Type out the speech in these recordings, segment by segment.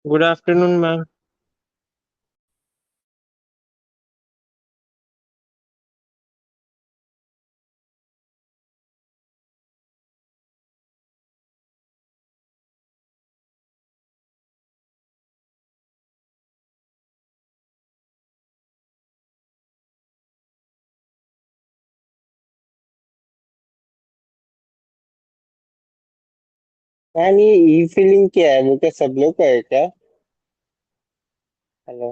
Good afternoon ma'am. Ma'am ये ई feeling क्या है? वो क्या सब लोग का है क्या? हेलो।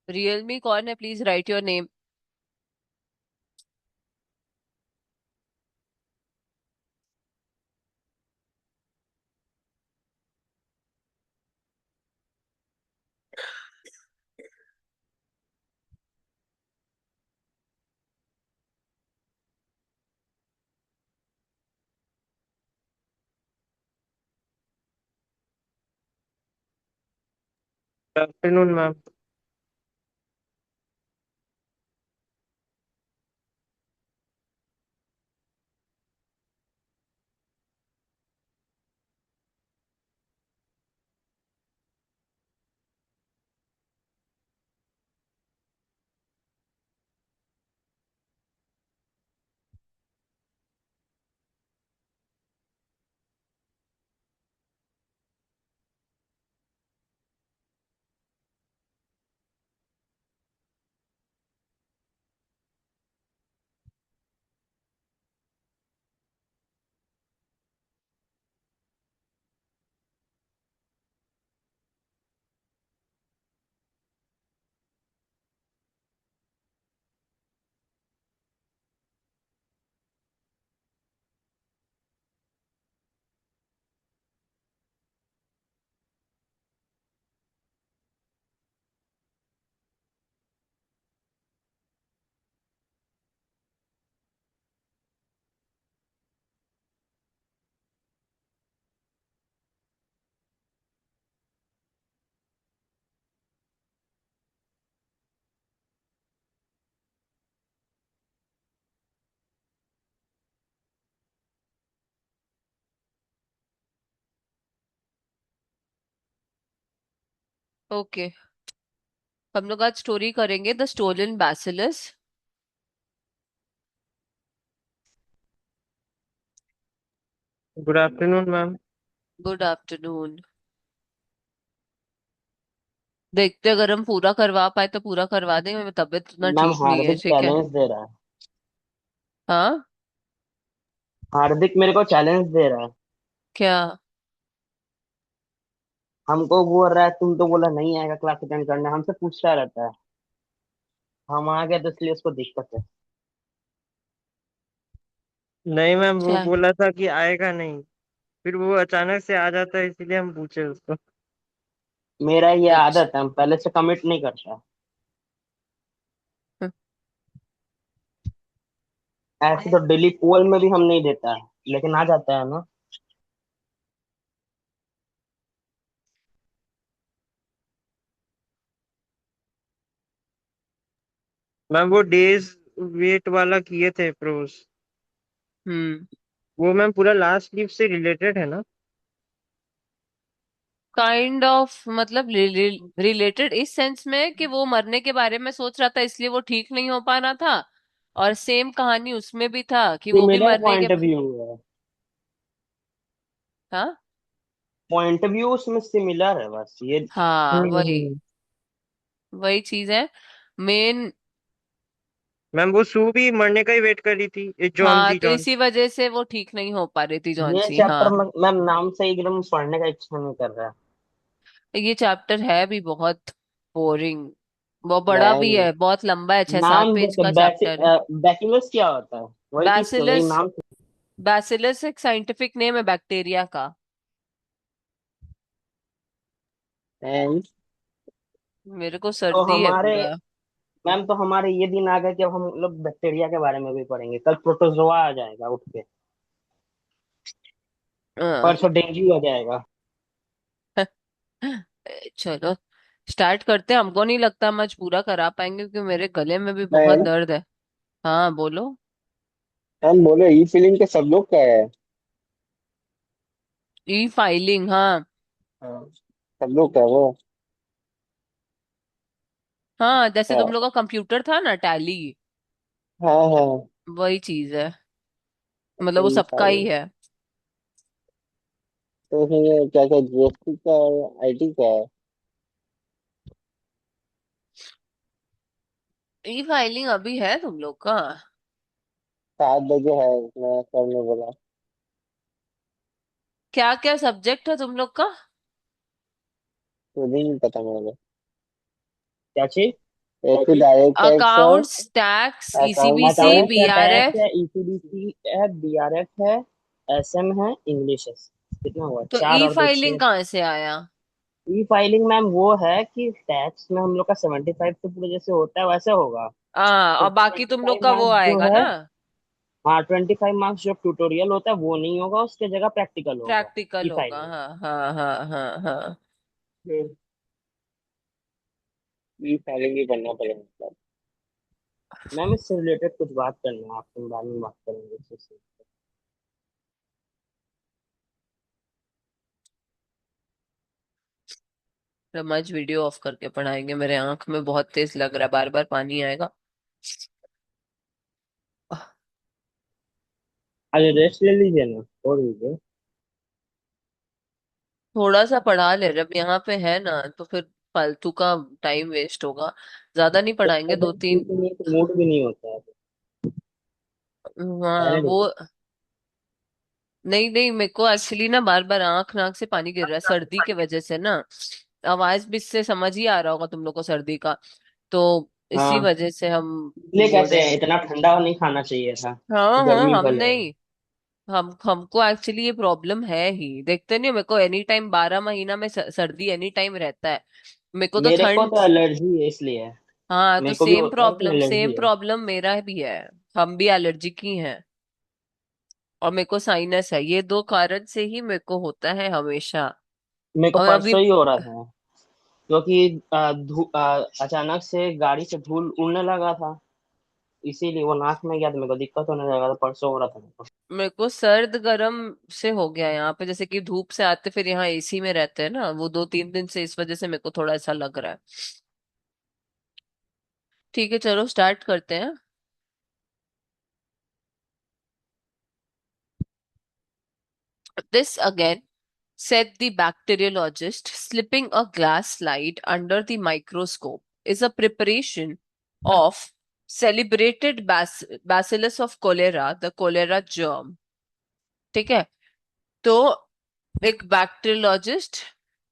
रियलमी कौन है? Please write your name. Good afternoon ma'am. Okay, हम लोग आज स्टोरी करेंगे the stolen bacillus. Good afternoon ma'am. Good afternoon. देखते अगर हम पूरा करवा पाए तो पूरा करवा देंगे, मेरी तबीयत उतना मैम ठीक नहीं है, हार्दिक ठीक है। चैलेंज दे रहा है। हाँ। हार्दिक मेरे को चैलेंज दे रहा है। क्या? हमको बोल रहा है तुम तो बोला नहीं आएगा क्लास अटेंड करने, हमसे पूछता रहता है। हम आ गए तो इसलिए उसको दिक्कत है। नहीं मैम, वो क्या? बोला था कि आएगा नहीं, फिर वो अचानक से आ जाता है, इसीलिए हम पूछे उसको। मेरा ये अच्छा। आदत है, हम पहले से कमिट नहीं करता। ऐसे तो डेली कॉल में भी हम नहीं देता है, लेकिन आ जाता है ना। मैम वो डेज वेट वाला किए थे प्रोस, हम्म। वो मैम पूरा लास्ट लीव से रिलेटेड है ना? काइंड ऑफ, मतलब रिलेटेड इस सेंस में कि वो मरने के बारे में सोच रहा था इसलिए वो ठीक नहीं हो पा रहा था। और सेम कहानी उसमें भी था कि वो भी सिमिलर मरने के पॉइंट ऑफ व्यू है। हाँ। पॉइंट ऑफ व्यू उसमें सिमिलर है, बस ये। हाँ, वही हम्म। वही चीज है मेन। मैम वो सू भी मरने का ही वेट कर रही थी, ये जॉन हाँ, दी तो जॉन। इसी वजह से वो ठीक नहीं हो पा रही थी ये जॉनसी, चैप्टर हाँ। मैम नाम से ही एकदम पढ़ने का इच्छा नहीं कर रहा है। ये चैप्टर है भी बहुत बोरिंग। वो बड़ा भी मैम है, बहुत लंबा है, 6-7 नाम पेज देख का चैप्टर है। बैक्यूलस क्या होता है? वही चीज तो, वही बैसिलस। नाम। बैसिलस एक साइंटिफिक नेम है बैक्टीरिया का। मैम मेरे को तो सर्दी है हमारे पूरा। मैम तो हमारे ये दिन आ गए कि अब हम लोग बैक्टीरिया के बारे में भी पढ़ेंगे। कल प्रोटोजोआ आ जाएगा उठ के। हाँ। परसों डेंगू आ जाएगा। चलो, स्टार्ट करते हैं। हमको नहीं लगता हम आज पूरा करा पाएंगे क्योंकि मेरे गले में भी बहुत मैम दर्द है। हाँ, बोलो। मैम बोलो, ई फीलिंग के सब लोग का है। ई फाइलिंग, हाँ। हाँ, सब लोग का है वो। हाँ, जैसे तुम हाँ लोग का कंप्यूटर था ना, टैली। हाँ हाँ। वही चीज है। अच्छा मतलब वो ई सबका ही फाइलिंग। है। तो फिर क्या क्या जीएसटी का और आईटी का है? ई फाइलिंग अभी है तुम लोग का? 7 बजे है, मैं सर ने बोला। क्या क्या सब्जेक्ट है तुम लोग का? तो नहीं पता मेरे क्या चीज? को। एक डायरेक्ट टैक्स है, अकाउंट्स, टैक्स, अकाउंट्स है। ईसीबीसी, अकाउंट्स है, टैक्स बीआरएफ। है, ईसीडीसी है, बीआरएफ है, एसएम है, इंग्लिश है। कितना हुआ? तो चार ई और दो फाइलिंग छह। कहाँ से आया? ई फाइलिंग मैम वो है कि टैक्स में हम लोग का 75 तो पूरे जैसे होता है वैसे होगा। हाँ, तो और बाकी ट्वेंटी तुम लोग फाइव का वो मार्क्स जो आएगा है, ना। हाँ 25 मार्क्स जो ट्यूटोरियल होता है वो नहीं होगा, उसके जगह प्रैक्टिकल होगा। प्रैक्टिकल ई होगा, फाइलिंग। हाँ हाँ हाँ हाँ हाँ। ई फाइलिंग ही बनना पड़ेगा मतलब। मैम इससे रिलेटेड कुछ बात करना है आपसे, हम बाद में बात करेंगे इससे। रमज वीडियो ऑफ करके पढ़ाएंगे, मेरे आंख में बहुत तेज लग रहा है, बार बार पानी आएगा। अरे रेस्ट ले लीजिए ना, छोड़ दीजिए। थोड़ा सा पढ़ा ले, जब यहाँ पे है ना तो फिर फालतू का टाइम वेस्ट होगा। ज्यादा नहीं जब पढ़ाएंगे, दो तबीयत तीन। ठीक नहीं है तो मूड भी नहीं होता है। हाँ, रहने वो। दीजिए। नहीं नहीं, मेरे को एक्चुअली ना बार बार आंख नाक से पानी गिर रहा है सर्दी के वजह से ना। आवाज भी इससे समझ ही आ रहा होगा तुम लोग को सर्दी का। तो इसी हाँ, वजह से हम इसलिए बोल कहते रहे हैं। हैं इतना ठंडा नहीं खाना चाहिए था। हाँ हाँ, गर्मी हम भले है। नहीं। हमको एक्चुअली ये प्रॉब्लम है ही, देखते नहीं हो, मेरे को एनी टाइम 12 महीना में सर्दी एनी टाइम रहता है। मेरे को तो मेरे को ठंड। तो एलर्जी है इसलिए। हाँ, तो मेरे को भी सेम होता है लेकिन प्रॉब्लम, सेम एलर्जी है। प्रॉब्लम मेरा भी है। हम भी एलर्जिक ही हैं। और मेरे को साइनस है, ये दो कारण से ही मेरे को होता है हमेशा। मेरे को और अभी परसों ही हो रहा था, क्योंकि अचानक से गाड़ी से धूल उड़ने लगा था। इसीलिए वो नाक में गया तो मेरे को दिक्कत होने लगा था, परसों हो रहा था मेरे को। मेरे को सर्द गरम से हो गया यहाँ पे, जैसे कि धूप से आते फिर यहाँ एसी में रहते हैं ना वो 2-3 दिन से, इस वजह से मेरे को थोड़ा ऐसा लग रहा है। ठीक है चलो स्टार्ट करते हैं। This again, said the bacteriologist, slipping a glass slide under the microscope, is a preparation of celebrated bacillus of cholera, the cholera germ. ठीक है। तो एक बैक्टीरियोलॉजिस्ट,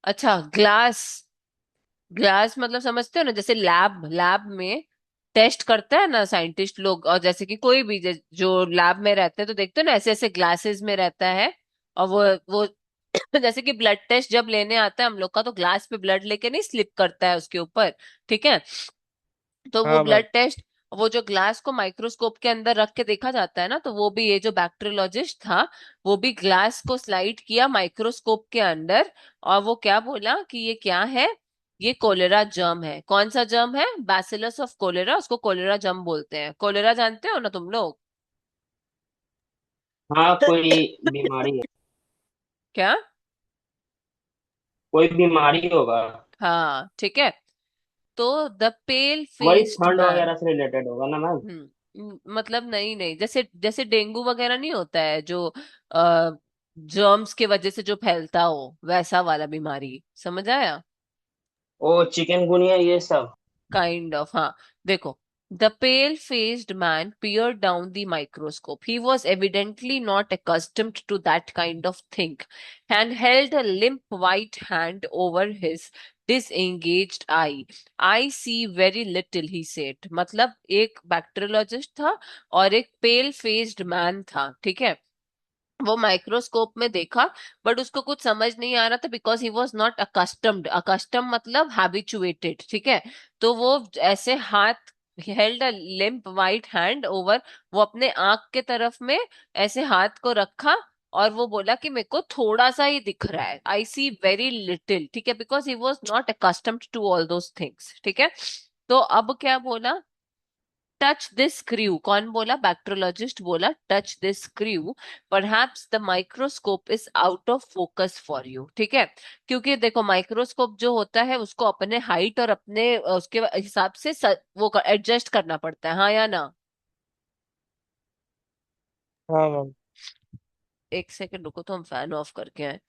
अच्छा ग्लास, ग्लास मतलब समझते हो ना, जैसे लैब, लैब में टेस्ट करता है ना साइंटिस्ट लोग, और जैसे कि कोई भी जो लैब में रहते हैं तो देखते हो ना, ऐसे ऐसे ग्लासेस में रहता है। और वो जैसे कि ब्लड टेस्ट जब लेने आता है हम लोग का, तो ग्लास पे ब्लड लेके नहीं स्लिप करता है उसके ऊपर। ठीक है। तो वो हाँ भाई। ब्लड टेस्ट, वो जो ग्लास को माइक्रोस्कोप के अंदर रख के देखा जाता है ना, तो वो भी ये जो बैक्टीरियोलॉजिस्ट था, वो भी ग्लास को स्लाइड किया माइक्रोस्कोप के अंदर, और वो क्या बोला कि ये क्या है, ये कोलेरा जर्म है। कौन सा जर्म है? बैसिलस ऑफ कोलेरा, उसको कोलेरा जर्म बोलते हैं। कोलेरा जानते हो ना तुम लोग? हाँ, कोई बीमारी है। क्या? कोई बीमारी होगा। हाँ ठीक है। तो द पेल वही फेस्ड ठंड मैन, वगैरह से रिलेटेड होगा ना मैम। मतलब नहीं नहीं, जैसे जैसे डेंगू वगैरह नहीं होता है जो जर्म्स के वजह से जो फैलता हो, वैसा वाला बीमारी, समझ आया? ओ चिकनगुनिया ये सब। काइंड ऑफ, हाँ। देखो, the pale faced man peered down the microscope. He was evidently not accustomed to that kind of thing, and held a limp white hand over his disengaged eye. I see very little, he said. मतलब एक bacteriologist था और एक पेल faced man था, ठीक है। वो microscope में देखा, बट उसको कुछ समझ नहीं आ रहा था, because he was not accustomed. Accustom मतलब हैबिचुएटेड, ठीक है। तो वो ऐसे हाथ, held a limp white hand over, वो अपने आंख के तरफ में ऐसे हाथ को रखा, और वो बोला कि मेरे को थोड़ा सा ही दिख रहा है, आई सी वेरी लिटिल, ठीक है, because he was not accustomed to all those things, ठीक है। तो अब क्या बोला? टच दिस स्क्रू, कौन बोला? बैक्टीरियोलॉजिस्ट बोला touch this screw, perhaps the microscope is out of focus for you, ठीक है। क्योंकि देखो माइक्रोस्कोप जो होता है उसको अपने हाइट और अपने उसके हिसाब से वो एडजस्ट करना पड़ता है, हाँ या ना? हाँ मैम। एक सेकंड रुको, तो हम फैन ऑफ करके आए।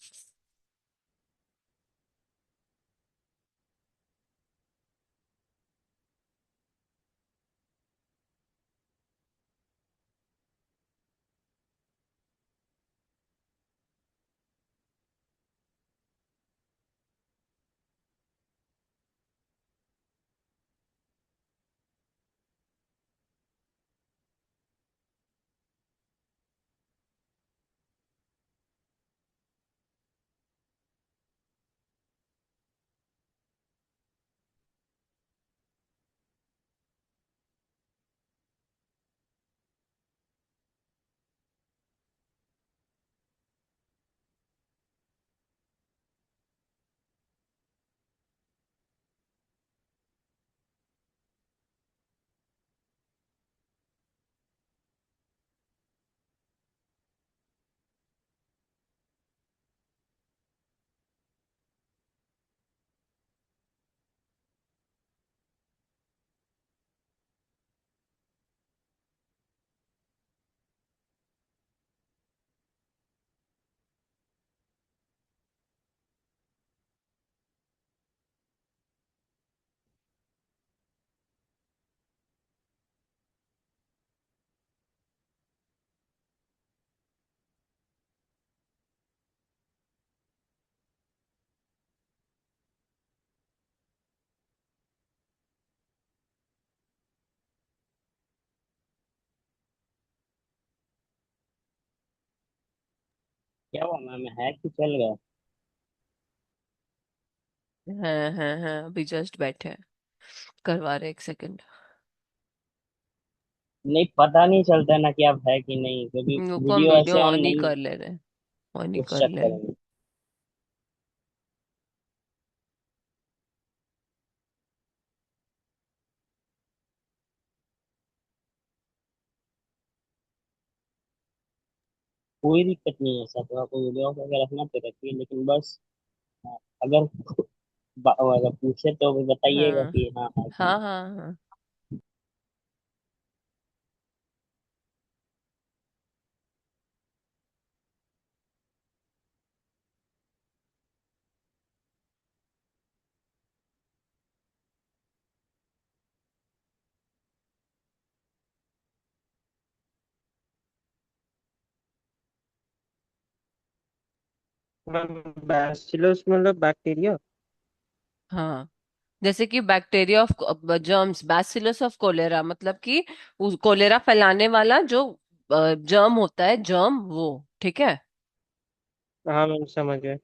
क्या हुआ मैम, हैक ही चल गया? हाँ अभी जस्ट बैठे हैं, करवा रहे, एक सेकंड। नहीं, पता नहीं चलता ना कि आप है कि नहीं, क्योंकि रुको हम वीडियो वीडियो ऐसे ऑन ऑन ही नहीं है। कर ले रहे, ऑन ही उस कर ले। चक्कर में। कोई दिक्कत नहीं है, ऐसा तो आपको वीडियो वगैरह रखना तो रखिए, लेकिन बस अगर अगर पूछे तो भी बताइएगा हाँ कि हाँ है कि हाँ नहीं। हाँ हाँ। बैसिलस मतलब बैक्टीरिया। हाँ, जैसे कि bacteria of germs, bacillus of cholera, मतलब कि कोलेरा फैलाने वाला जो जर्म होता है, जर्म वो। ठीक है। हाँ मैंने समझ गया।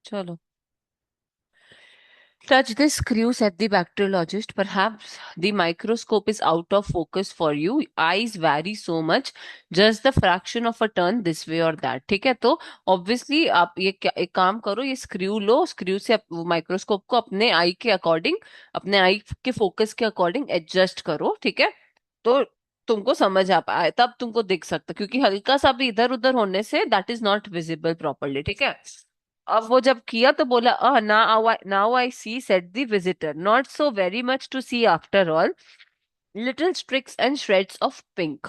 चलो, touch the screw, said the bacteriologist. Perhaps the microscope is out of focus for you. Eyes vary so much, just the fraction of a turn this way or that. ठीक है, तो ऑब्वियसली आप ये एक काम करो, ये स्क्रू लो, screw से माइक्रोस्कोप को अपने आई के अकॉर्डिंग, अपने आई के फोकस के अकॉर्डिंग एडजस्ट करो। ठीक है, तो तुमको समझ आ पाए, तब तुमको दिख सकता, क्योंकि हल्का सा भी इधर उधर होने से that is not visible properly. ठीक है। अब वो जब किया तो बोला, now I see, said the visitor, not so very much to see after all, little streaks and shreds of pink.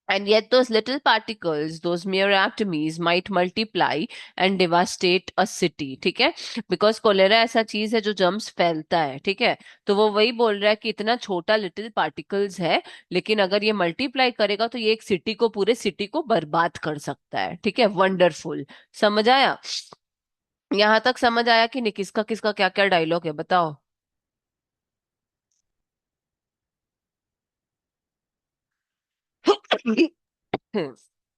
And yet, those little particles, those mere atoms, might multiply and devastate a city. ठीक है, because cholera ऐसा चीज है जो germs फैलता है। ठीक है, तो वो वही बोल रहा है कि इतना छोटा लिटिल पार्टिकल्स है, लेकिन अगर ये मल्टीप्लाई करेगा तो ये एक सिटी को, पूरे सिटी को बर्बाद कर सकता है। ठीक है, वंडरफुल। समझ आया? यहां तक समझ आया कि नहीं? किसका किसका क्या क्या डायलॉग है, बताओ।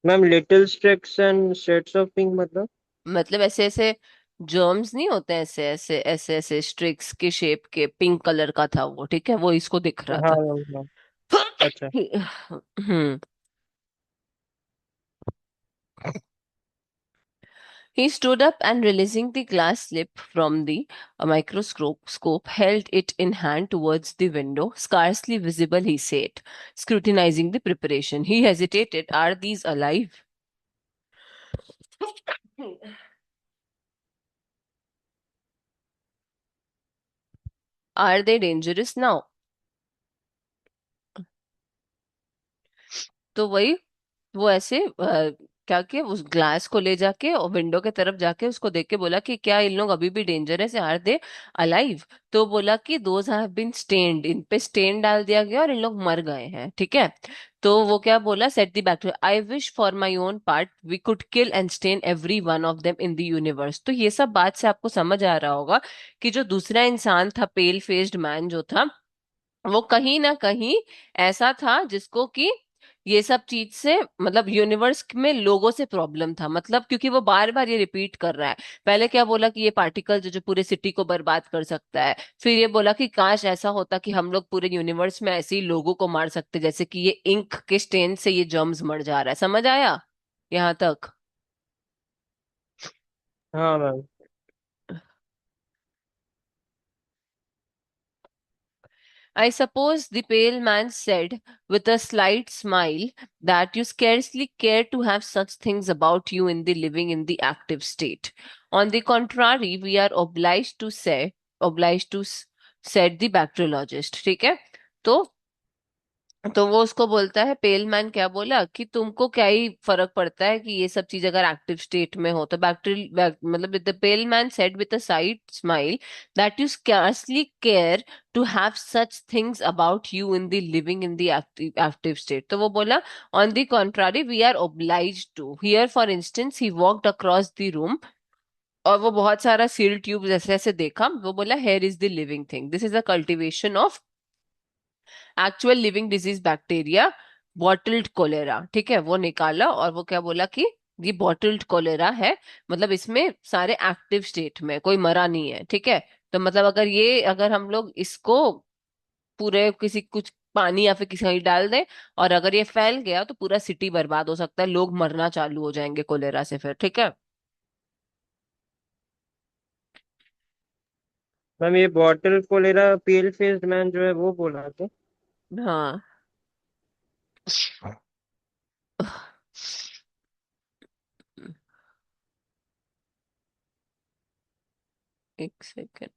Ma'am little streaks and shades of pink मतलब। मतलब ऐसे ऐसे जर्म्स नहीं होते, ऐसे ऐसे ऐसे ऐसे स्ट्रिक्स के शेप के, पिंक कलर का था वो। ठीक है, वो इसको दिख रहा हाँ था। मैम हाँ। अच्छा। हम्म। He stood up and releasing the glass slip from the microscope, held it in hand towards the window. Scarcely visible, he said, scrutinizing the preparation. He hesitated. Are these alive? Are they dangerous now? तो वही, वो ऐसे क्या किया, उस glass को ले जाके और विंडो के तरफ जाके उसको देख के बोला कि क्या इन लोग अभी भी डेंजरस है, आर दे अलाइव? तो बोला कि दोज हैव बीन स्टेन्ड, इन पे स्टेन डाल दिया गया और इन लोग मर गए हैं, ठीक है। तो वो क्या बोला, said the back, I wish for my own part we could kill and stain every one of them in the universe. तो ये सब बात से आपको समझ आ रहा होगा कि जो दूसरा इंसान था, पेल फेस्ड मैन जो था, वो कहीं ना कहीं ऐसा था जिसको कि ये सब चीज से मतलब यूनिवर्स में लोगों से प्रॉब्लम था, मतलब क्योंकि वो बार बार ये रिपीट कर रहा है। पहले क्या बोला कि ये पार्टिकल जो जो पूरे सिटी को बर्बाद कर सकता है, फिर ये बोला कि काश ऐसा होता कि हम लोग पूरे यूनिवर्स में ऐसे ही लोगों को मार सकते, जैसे कि ये इंक के स्टेन से ये जर्म्स मर जा रहा है। समझ आया यहाँ तक? हाँ ma'am. I suppose the pale man said with a slight smile that you scarcely care to have such things about you in the living in the active state. On the contrary, we are obliged to said the bacteriologist. ठीक है। तो वो उसको बोलता है, पेल man क्या बोला कि तुमको क्या ही फर्क पड़ता है कि ये सब चीज अगर एक्टिव स्टेट में हो तो बैक्टीरियल, मतलब the pale man said with a side smile that you scarcely care to have such things about you in the living in the active state. तो वो बोला, on the contrary we are obliged to, here for instance he walked across the room, और वो बहुत सारा seal tube जैसे जैसे देखा, वो बोला, here is the living thing, this is a cultivation of actual living disease bacteria, bottled cholera. ठीक है, वो निकाला और वो क्या बोला कि ये बॉटल्ड कोलेरा है, मतलब इसमें सारे एक्टिव स्टेट में कोई मरा नहीं है, ठीक है। तो मतलब अगर हम लोग इसको पूरे किसी कुछ पानी या फिर किसी कहीं डाल दें और अगर ये फैल गया तो पूरा सिटी बर्बाद हो सकता है, लोग मरना चालू हो जाएंगे कोलेरा से फिर, ठीक है। मैम ये बॉटल कोलेरा पेल फेस्ड मैन जो है वो बोला था। हाँ। एक second.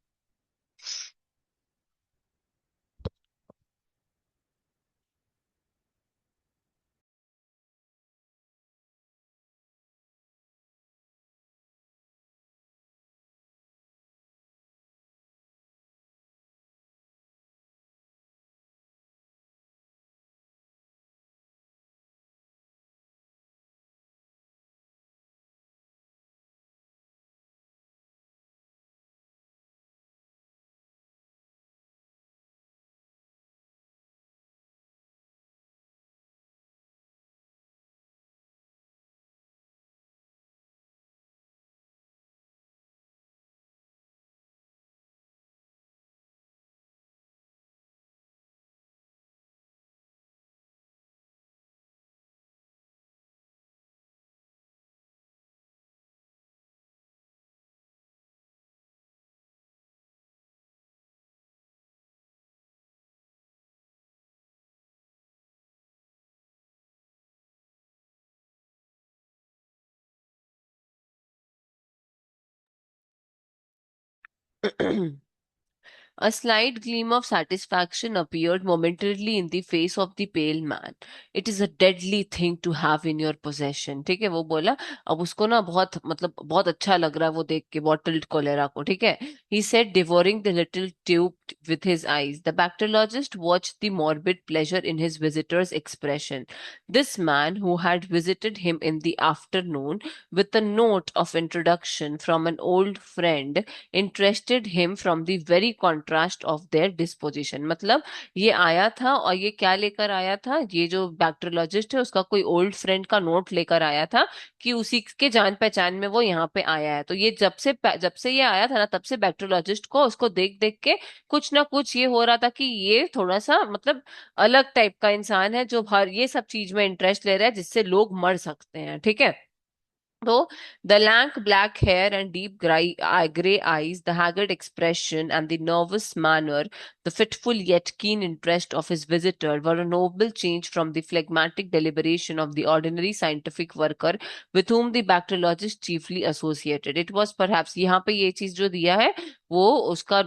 A slight gleam of satisfaction appeared momentarily in the face of the pale man. It is a deadly thing to have in your possession. ठीक है, वो बोला। अब उसको ना बहुत मतलब बहुत अच्छा लग रहा है वो देख के बॉटल्ड कोलेरा को, ठीक है। He said, devouring the little tube with his eyes. The bacteriologist watched the morbid pleasure in his visitor's expression. This man, who had visited him in the afternoon with a note of introduction from an old friend, interested him from the very contrast of their disposition। मतलब ये आया था और ये क्या लेकर आया था, ये जो बैक्टीरियोलॉजिस्ट है उसका कोई ओल्ड फ्रेंड का नोट लेकर आया था कि उसी के जान पहचान में वो यहाँ पे आया है। तो ये जब से ये आया था ना, तब से बैक्टीरियोलॉजिस्ट को उसको देख देख के कुछ ना कुछ ये हो रहा था कि ये थोड़ा सा मतलब अलग टाइप का इंसान है जो हर ये सब चीज में इंटरेस्ट ले रहा है जिससे लोग मर सकते हैं, ठीक है। So, the lank black hair and deep gray eyes, the haggard expression and the nervous manner, The fitful yet keen interest of his visitor were a noble change from the phlegmatic deliberation of the ordinary scientific worker with whom the bacteriologist chiefly associated. It was perhaps, यहाँ पे ये चीज जो दिया है वो उसका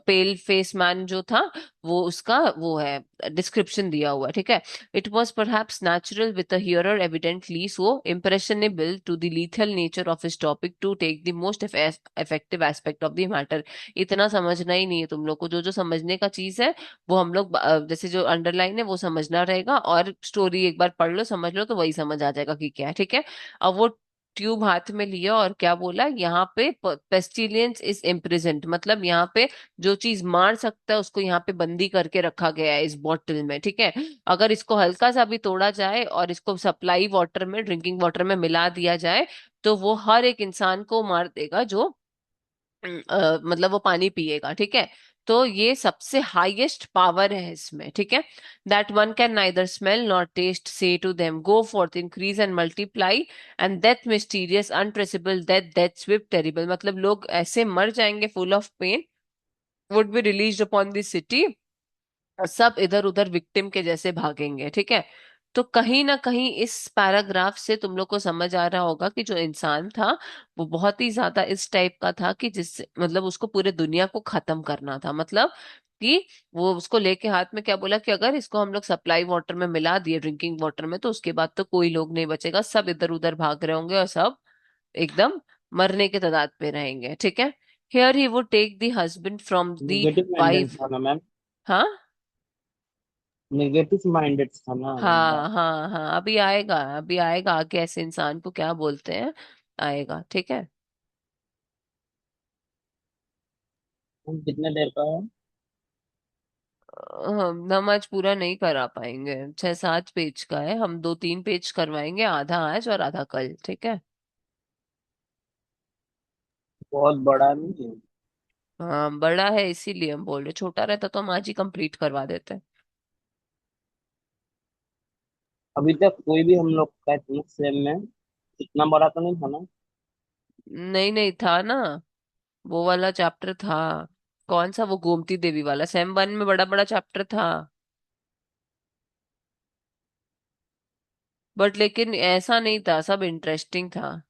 पेल face man जो था वो उसका वो है डिस्क्रिप्शन दिया हुआ है, ठीक है। It was perhaps natural with a hearer evidently so impressionable to the lethal nature of his topic to take the most effective aspect of the matter. इतना समझना ही नहीं है तुम लोग को, जो जो समझने का चीज है वो हम लोग जैसे जो अंडरलाइन है वो समझना रहेगा, और स्टोरी एक बार पढ़ लो समझ लो तो वही समझ आ जाएगा कि क्या है, ठीक है। अब वो ट्यूब हाथ में लिया और क्या बोला, यहाँ पे पेस्टिलियंस इज इम्प्रिजेंट, मतलब यहाँ पे जो चीज मार सकता है उसको यहाँ पे बंदी करके रखा गया है इस बॉटल में, ठीक है। अगर इसको हल्का सा भी तोड़ा जाए और इसको सप्लाई वाटर में, ड्रिंकिंग वाटर में मिला दिया जाए तो वो हर एक इंसान को मार देगा जो मतलब वो पानी पिएगा, ठीक है। तो ये सबसे हाईएस्ट पावर है इसमें, ठीक है। That one can neither smell not taste say to them go forth increase and multiply and death mysterious untraceable death death sweep terrible, मतलब लोग ऐसे मर जाएंगे full of pain, would be released upon this city, और सब इधर उधर victim के जैसे भागेंगे, ठीक है। तो कहीं ना कहीं इस पैराग्राफ से तुम लोग को समझ आ रहा होगा कि जो इंसान था वो बहुत ही ज्यादा इस टाइप का था कि जिससे मतलब उसको पूरे दुनिया को खत्म करना था, मतलब कि वो उसको लेके हाथ में क्या बोला कि अगर इसको हम लोग सप्लाई वाटर में मिला दिए, ड्रिंकिंग वाटर में, तो उसके बाद तो कोई लोग नहीं बचेगा, सब इधर उधर भाग रहे होंगे और सब एकदम मरने के तदाद पे रहेंगे, ठीक है। Here he would take the husband from the negative minded wife. था ना मैम, हाँ निगेटिव माइंडेड था ना बंदा। हाँ हाँ हाँ, अभी आएगा, अभी आएगा आगे ऐसे इंसान को क्या बोलते हैं, आएगा, ठीक है। हम कितने देर का है? हम आज पूरा नहीं करा पाएंगे, 6-7 पेज का है, हम 2-3 पेज करवाएंगे, आधा आज और आधा कल, ठीक है। बहुत बड़ा नहीं है। हाँ बड़ा है इसीलिए हम बोल रहे, छोटा रहता तो हम आज ही कंप्लीट करवा देते। अभी तक कोई भी हम लोग का इतना सेम में इतना बड़ा तो नहीं था ना। नहीं नहीं था ना, वो वाला चैप्टर था। कौन सा, वो गोमती देवी वाला सेम 1 में बड़ा बड़ा चैप्टर था, बट लेकिन ऐसा नहीं था, सब इंटरेस्टिंग था।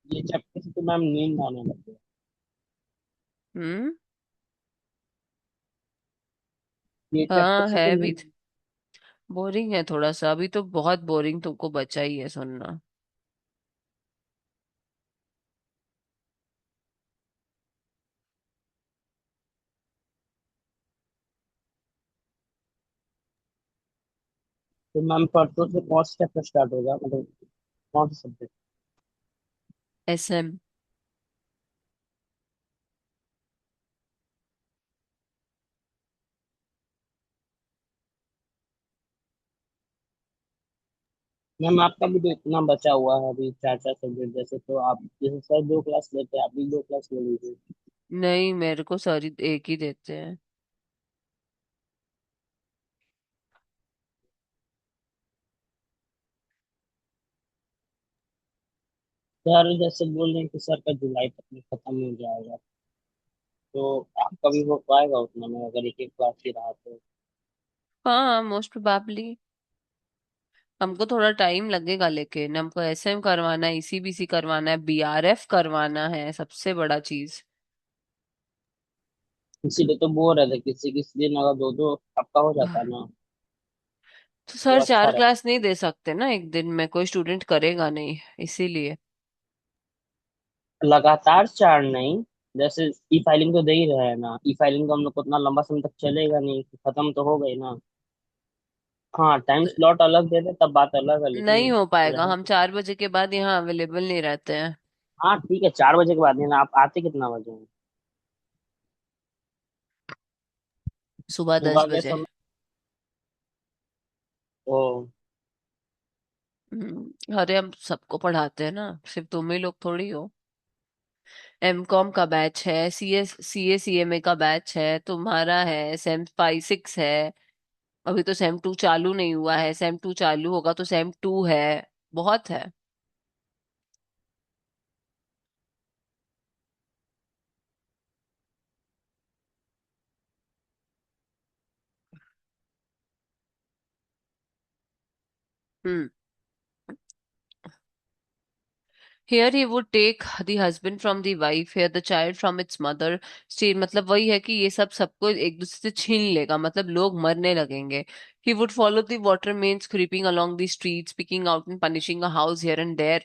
ये चैप्टर से तो मैम नींद आने लग गया। हम्म। ये चैप्टर हाँ से तो है भी, नींद। बोरिंग है थोड़ा सा, अभी तो बहुत बोरिंग तुमको बचा ही है सुनना। तो मैम परसों से कौन सा चैप्टर स्टार्ट होगा, मतलब कौन सा सब्जेक्ट? SM। मैम आपका भी तो इतना बचा हुआ है अभी, 4 4 सब्जेक्ट जैसे, तो आप जैसे सर 2 क्लास लेते हैं, आप भी 2 क्लास ले लीजिए। नहीं मेरे को सारी एक ही देते हैं। सर जैसे बोल रहे हैं कि सर का जुलाई तक में खत्म हो जाएगा, तो आपका भी हो पाएगा उतना में, अगर एक एक क्लास ही रहा तो? हाँ मोस्ट प्रोबेबली, हमको थोड़ा टाइम लगेगा, लेकिन हमको SM करवाना है, ECBC करवाना है, BRF करवाना है, सबसे बड़ा चीज। इसीलिए तो बोल रहे थे किसी किसी दिन अगर दो दो आपका हो जाता ना तो तो सर अच्छा चार रहता। क्लास नहीं दे सकते ना एक दिन में, कोई स्टूडेंट करेगा नहीं, इसीलिए। लगातार 4 नहीं, जैसे ई फाइलिंग तो दे ही रहे हैं ना, ई फाइलिंग तो हम लोग को उतना लंबा समय तक चलेगा नहीं, खत्म तो हो गई ना। हाँ टाइम स्लॉट अलग दे दे तब बात अलग है, नहीं लेकिन हो पाएगा, रहे। हम 4 बजे के बाद यहाँ अवेलेबल नहीं रहते हैं। हाँ ठीक है, 4 बजे के बाद नहीं ना, आप आते कितना बजे हैं? सुबह दस सुबह के बजे समय? ओ। अरे हम सबको पढ़ाते हैं ना, सिर्फ तुम ही लोग थोड़ी हो। एमकॉम का बैच है, सीएमए का बैच है, तुम्हारा है सेम 5 6 है। अभी तो सेम 2 चालू नहीं हुआ है, सेम 2 चालू होगा तो सेम 2 है। बहुत है। हम्म। Here he would take the husband from the wife, here the child from its mother. Steel मतलब वही है कि ये सब सबको एक दूसरे से छीन लेगा, मतलब लोग मरने लगेंगे। He would follow the water mains creeping along the streets, picking out and punishing a house here and there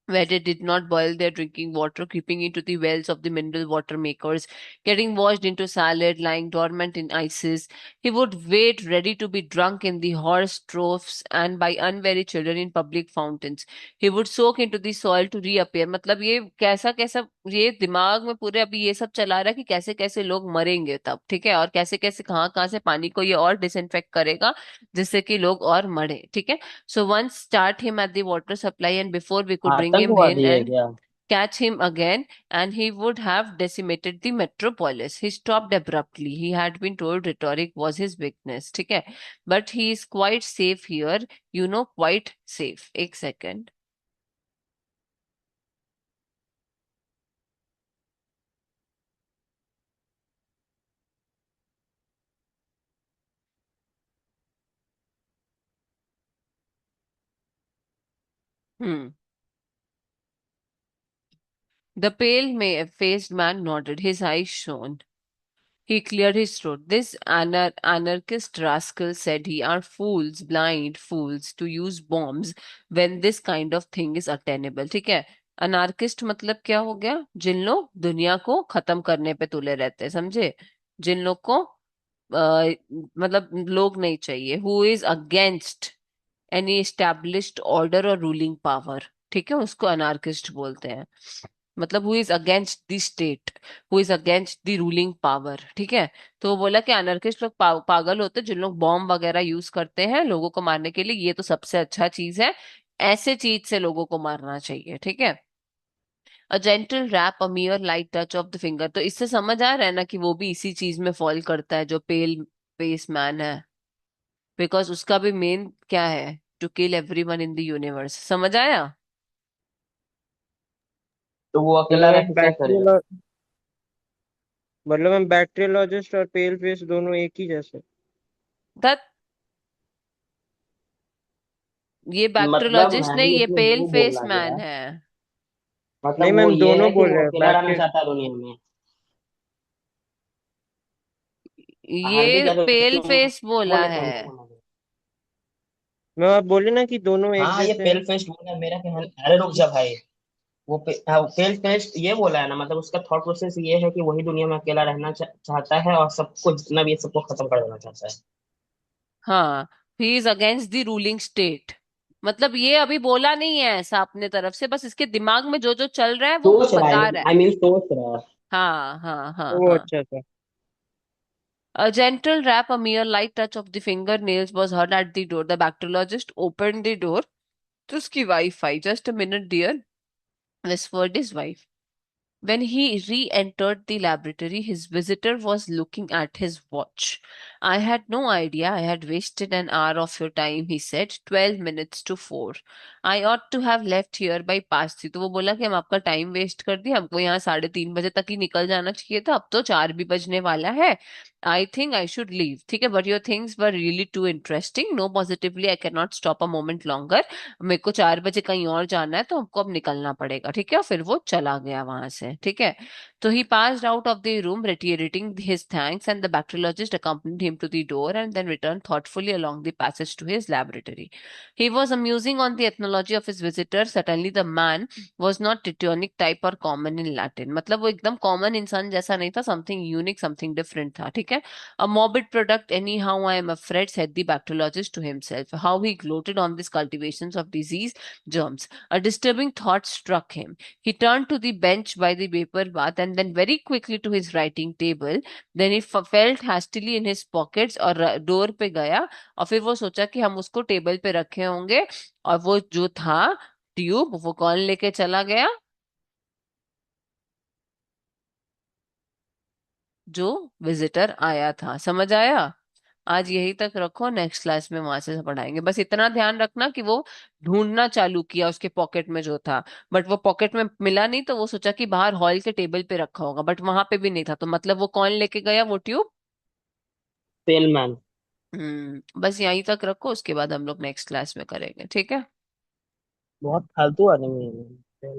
where they did not boil their drinking water, creeping into the wells of the mineral water makers, getting washed into salad, lying dormant in ices. He would wait ready to be drunk in the horse troughs and by unwary children in public fountains. He would soak into the soil to reappear. मतलब ये कैसा कैसा, ये दिमाग में पूरे अभी ये सब चला रहा है कि कैसे कैसे लोग मरेंगे तब, ठीक है, और कैसे कैसे कहाँ कहाँ से पानी को ये और डिसइंफेक्ट करेगा जिससे कि लोग और मरे, ठीक है। So once start him at the water supply, and before we could bring him in आतंकवादी है and क्या? catch him again, and he would have decimated the metropolis. He stopped abruptly. He had been told rhetoric was his weakness. ठीक है, but he is quite safe here. You know, quite safe. एक second. Hmm. The pale-faced man nodded. His eyes shone. He cleared his throat. This anarchist rascal, said he, are fools, blind fools, to use bombs when this kind of thing is attainable. ठीक है। Anarchist मतलब क्या हो गया? जिन लोग दुनिया को खत्म करने पे तुले रहते हैं, समझे? जिन लोग को मतलब लोग नहीं चाहिए। Who is against any established order और रूलिंग पावर, ठीक है, उसको अनार्किस्ट बोलते हैं। मतलब who is against the state, who is against the ruling power, ठीक है। तो वो बोला कि अनर्किस्ट लोग पागल होते हैं जिन लोग बॉम्ब वगैरह यूज करते हैं लोगों को मारने के लिए, ये तो सबसे अच्छा चीज है। ऐसे चीज से लोगों को मारना चाहिए, ठीक है। A gentle rap, a mere light touch of the finger, तो इससे समझ आ रहा है ना कि वो भी इसी चीज में फॉल करता है जो पेल फेस मैन है। बिकॉज उसका भी मेन क्या है? To kill everyone in the universe, समझ आया? तो वो अकेला मतलब रह हम के क्या करेगा? बैक्टीरियोलॉजिस्ट और पेल फेस दोनों एक ही जैसे। दैट, ये मतलब बैक्टीरियोलॉजिस्ट नहीं, मैंने ये जो पेल वो फेस बोला मैन गया, है। मतलब नहीं वो मैम, ये दोनों है कि बोल वो रहे हैं अकेला रहना बैक्टीरिया। चाहता है दुनिया में। हाँ जी, ये क्या तो पेल क्यों फेस बोला बोले थे है। उनको मना करो। मैं आप बोले ना कि दोनों एक हाँ, ये जैसे हैं। पेल फेस्ट बोला, मेरा कहना, अरे रुक जा भाई। हाँ, पेल फेस्ट ये बोला है ना, मतलब उसका थॉट प्रोसेस ये है कि वही दुनिया में अकेला रहना चाहता है और सबको जितना भी है सबको खत्म कर देना चाहता है। हाँ, he is against the ruling state. मतलब ये अभी बोला नहीं है ऐसा अपने तरफ से, बस इसके दिमाग में जो जो चल रहा है वो सोच रहा बता है, रहा है। आई मीन सोच रहा है। हाँ हाँ हाँ वो हाँ। अच्छा था। A gentle rap, a mere light touch of the fingernails was heard at the door. The bacteriologist opened the door. तो उसकी wife I. Just a minute, dear, whispered his wife. When he re entered the laboratory, his visitor was looking at his watch. I had no idea I had wasted an hour of your time, he said. 12 minutes to 4. I ought to have left here by past 3. तो वो बोला कि हम आपका time waste कर दिया, हमको यहाँ 3:30 बजे तक ही निकल जाना चाहिए था, अब तो 4 भी बजने वाला है। I think I should leave, ठीक है, but your things were really too interesting, no positively I can not stop a moment longer. मेरे को 4 बजे कहीं और जाना है तो हमको अब निकलना पड़ेगा, ठीक है। और फिर वो चला गया वहां से, ठीक है। तो he passed out of the room reiterating his thanks, and the bacteriologist accompanied him to the door and then returned thoughtfully along the passage to his laboratory. He was amusing on the ethnology of his visitor. Certainly the man was not Teutonic type or common in Latin. मतलब वो एकदम common इंसान जैसा नहीं था, something unique, something different था, ठीक है। A morbid product anyhow, I am afraid, said the bacteriologist to himself. How he gloated on these cultivations of disease germs. A disturbing thought struck him. He turned to the bench by the paper bath and then very quickly to his writing table. Then he felt hastily in his pockets और door पे गया। और फिर वो सोचा कि हम उसको टेबल पे रखे होंगे, और वो जो था ट्यूब, वो कौन लेके चला गया? जो विजिटर आया था। समझ आया? आज यही तक रखो, नेक्स्ट क्लास में वहां से पढ़ाएंगे। बस इतना ध्यान रखना कि वो ढूंढना चालू किया उसके पॉकेट में जो था, बट वो पॉकेट में मिला नहीं, तो वो सोचा कि बाहर हॉल के टेबल पे रखा होगा, बट वहां पे भी नहीं था, तो मतलब वो कौन लेके गया वो ट्यूब? सेलमैन। बस यहीं तक रखो, उसके बाद हम लोग नेक्स्ट क्लास में करेंगे, ठीक है? बहुत फालतू आदमी है।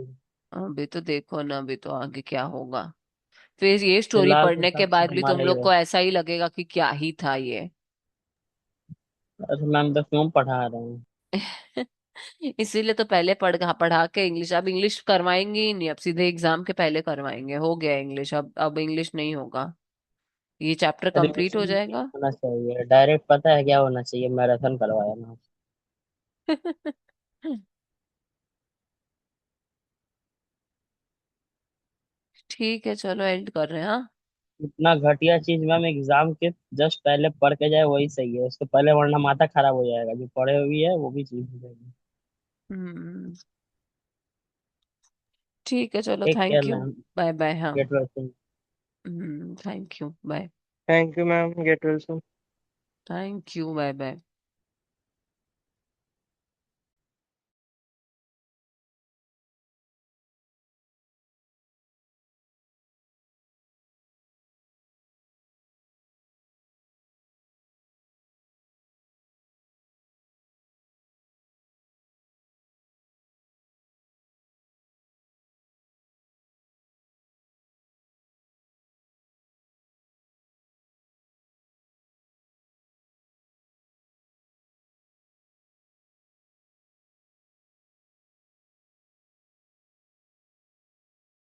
अभी तो देखो ना, अभी तो आगे क्या होगा। फिर ये स्टोरी फिलहाल तो पढ़ने के सब बाद भी हमारा तुम ही लोग है। को ऐसा ही लगेगा कि क्या ही था ये। अरे मैम तो क्यों पढ़ा रहे हैं? इसीलिए तो पहले पढ़ा पढ़ा के इंग्लिश, अब इंग्लिश करवाएंगे ही नहीं, अब सीधे एग्जाम के पहले करवाएंगे। हो गया इंग्लिश, अब इंग्लिश नहीं होगा, ये चैप्टर कंप्लीट हो रिविजन नहीं जाएगा। होना चाहिए, डायरेक्ट पता है क्या होना चाहिए, मैराथन करवाया ना। ठीक है, चलो एंड कर रहे हैं, हाँ। इतना घटिया चीज मैम एग्जाम के जस्ट पहले पढ़ के जाए वही सही है, उसके पहले वरना माथा खराब हो जाएगा, जो पढ़े हुई है वो भी चीज हो जाएगी। हम्म। ठीक है, चलो, take care thank you. Ma'am. Bye bye, हाँ। Get well. Thank you, bye. Thank you ma'am, get well soon. Thank you, bye bye.